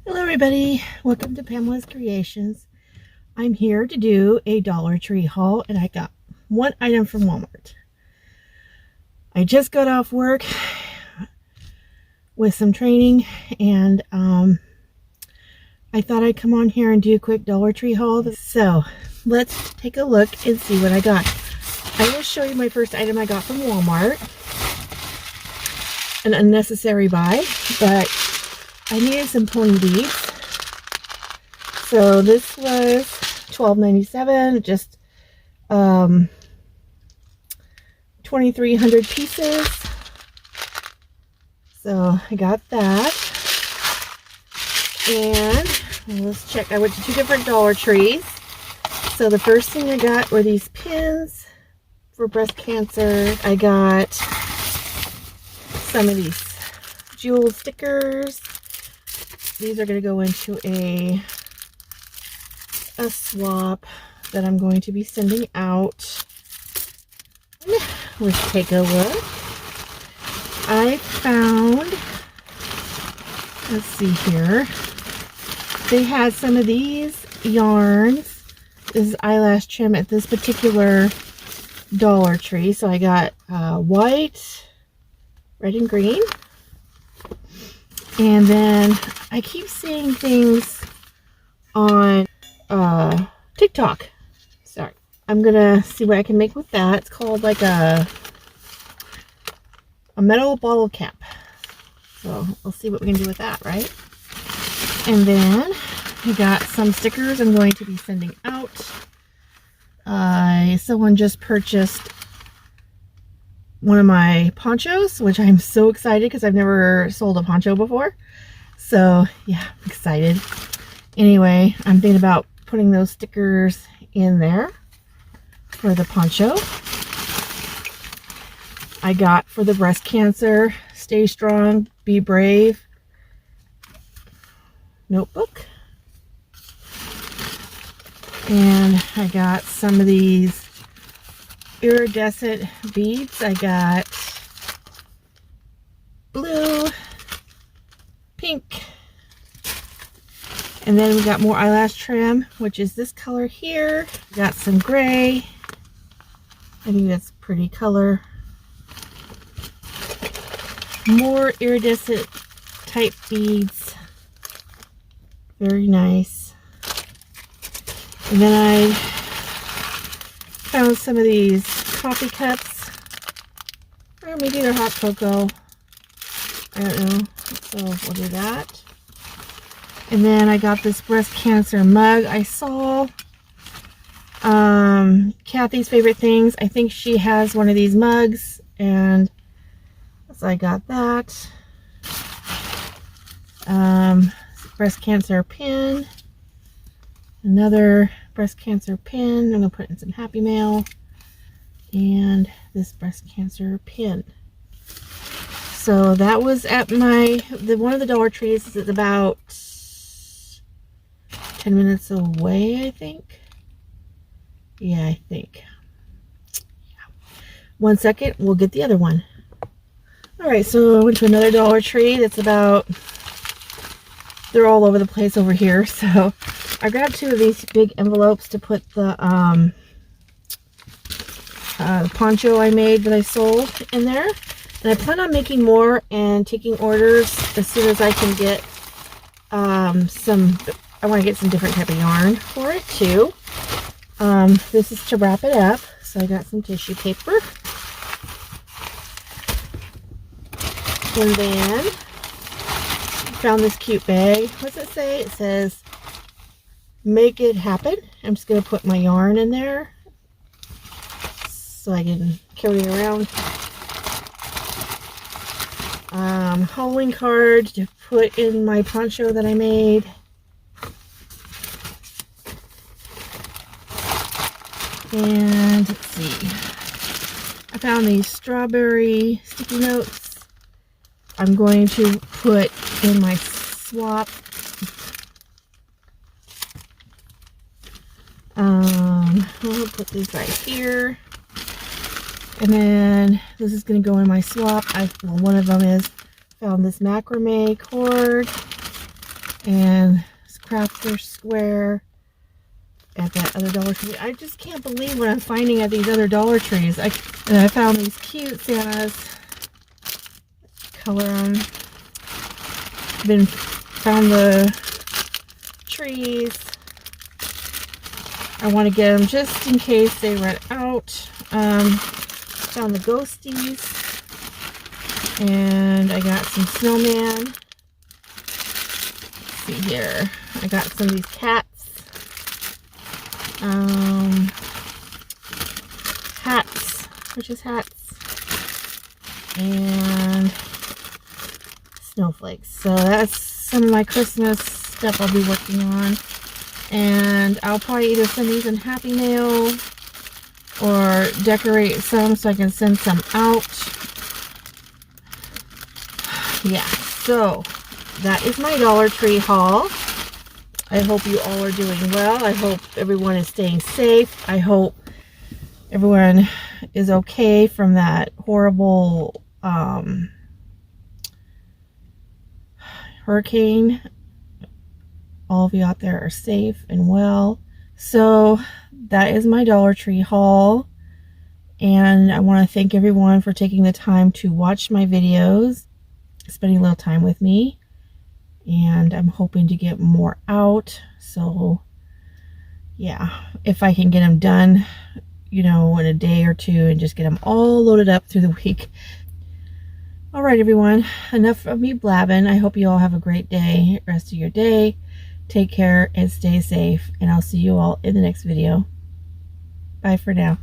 Hello everybody, welcome to Pamela's Creations. I'm here to do a Dollar Tree haul and I got one item from Walmart. I just got off work with some training and I thought I'd come on here and do a quick Dollar Tree haul. So let's take a look and see what I got. I will show you my first item I got from Walmart. An unnecessary buy, but I needed some pony beads. So this was $12.97, just 2,300 pieces. So I got that. And let's check. I went to two different Dollar Trees. So the first thing I got were these pins for breast cancer. I got some of these jeweled stickers. These are going to go into a swap that I'm going to be sending out. Let's take a look. I found, let's see here, they had some of these yarns. This is eyelash trim at this particular Dollar Tree. So I got white, red, and green. And then I keep seeing things on TikTok. Sorry. I'm gonna see what I can make with that. It's called like a metal bottle cap. So we'll see what we can do with that, right? And then I got some stickers I'm going to be sending out. Someone just purchased one of my ponchos, which I'm so excited because I've never sold a poncho before. So yeah, I'm excited. Anyway, I'm thinking about putting those stickers in there for the poncho. I got for the breast cancer, Stay Strong, Be Brave notebook. And I got some of these iridescent beads. I got blue, pink, and then we got more eyelash trim, which is this color here. Got some gray. I think that's a pretty color. More iridescent type beads. Very nice. And then I found some of these coffee cups, or maybe they're hot cocoa. I don't know. So we'll do that. And then I got this breast cancer mug. I saw Kathy's Favorite Things. I think she has one of these mugs, and so I got that. Breast cancer pin. Another breast cancer pin. I'm going to put in some Happy Mail. And this breast cancer pin. So that was at one of the Dollar Trees is about 10 minutes away, I think. Yeah, I think. Yeah. 1 second, we'll get the other one. Alright, so I went to another Dollar Tree that's about, they're all over the place over here. So I grabbed two of these big envelopes to put the poncho I made that I sold in there. And I plan on making more and taking orders as soon as I can get I want to get some different type of yarn for it too. This is to wrap it up. So I got some tissue paper. And then I found this cute bag. What's it say? It says, "Make it happen." I'm just going to put my yarn in there so I can carry it around. Hauling card to put in my poncho that I made. And let's see. I found these strawberry sticky notes. I'm going to put in my swap. I'll put these right here. And then this is going to go in my swap. Well, one of them is, found this macrame cord. and crafter square at that other Dollar Tree. I just can't believe what I'm finding at these other Dollar Trees. I found these cute Santas. Color them. Found the trees. I want to get them just in case they run out. Found the ghosties. And I got some snowman. Let's see here. I got some of these cats. Hats. Purchase hats. And snowflakes. So that's some of my Christmas stuff I'll be working on. And I'll probably either send these in Happy Mail or decorate some so I can send some out. Yeah, so that is my Dollar Tree haul. I hope you all are doing well. I hope everyone is staying safe. I hope everyone is okay from that horrible hurricane. All of you out there are safe and well. So that is my Dollar Tree haul. And I want to thank everyone for taking the time to watch my videos, spending a little time with me. And I'm hoping to get more out. So yeah, if I can get them done, you know, in a day or two and just get them all loaded up through the week. All right, everyone, enough of me blabbing. I hope you all have a great day, rest of your day. Take care and stay safe, and I'll see you all in the next video. Bye for now.